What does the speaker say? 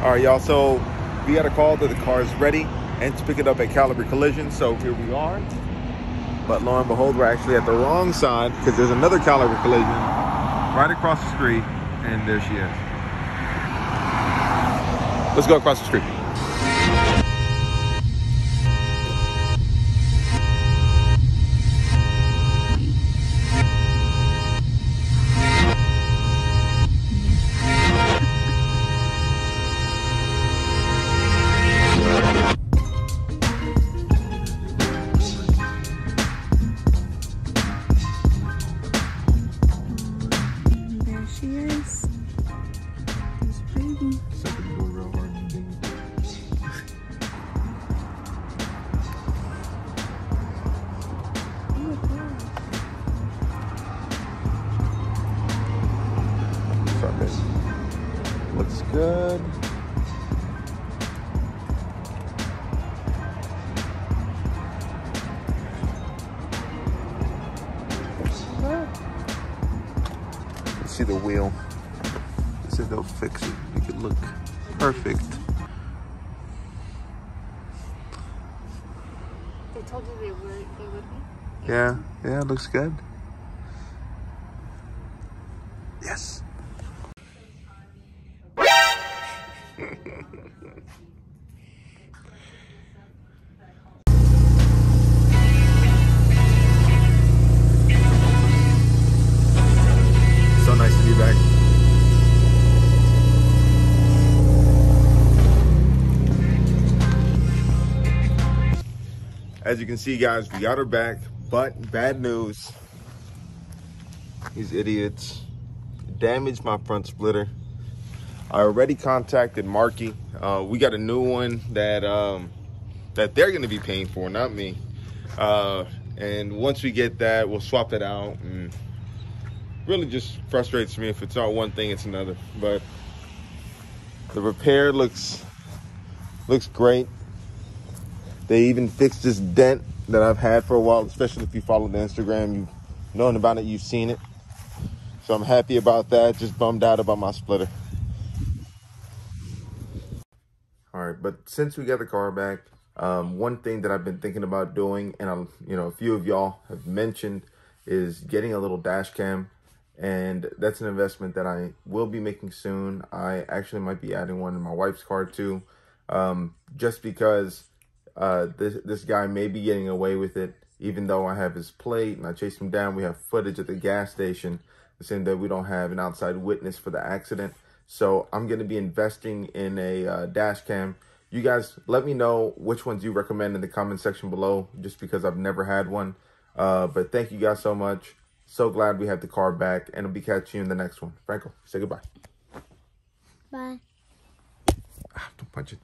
All right, y'all. So we got a call that the car is ready and to pick it up at Caliber Collision. So here we are. But lo and behold, we're actually at the wrong side because there's another Caliber Collision right across the street. And there she is. Let's go across the street. There she is. This baby. Second door real hard. Oh my god. Sorry, babe. Looks good. See the wheel. They said they'll fix it, make it look perfect. They told you they would be? Yeah, it looks good. Yes. So nice to be back. As you can see, guys, we got her back, but bad news. These idiots damaged my front splitter. I already contacted Marky. We got a new one that that they're gonna be paying for, not me. And once we get that, we'll swap it out. And really just frustrates me. If it's not one thing, it's another. But the repair looks great. They even fixed this dent that I've had for a while, especially if you follow the Instagram, you've known about it, you've seen it. So I'm happy about that. Just bummed out about my splitter. All right, but since we got the car back, one thing that I've been thinking about doing, and a few of y'all have mentioned, is getting a little dash cam. And that's an investment that I will be making soon. I actually might be adding one in my wife's car too, just because this guy may be getting away with it, even though I have his plate and I chased him down. We have footage at the gas station saying that we don't have an outside witness for the accident. So I'm going to be investing in a dash cam. You guys let me know which ones you recommend in the comment section below, just because I've never had one. But thank you guys so much. So glad we have the car back, and I'll be catching you in the next one. Franco, say goodbye. Bye. Don't punch it.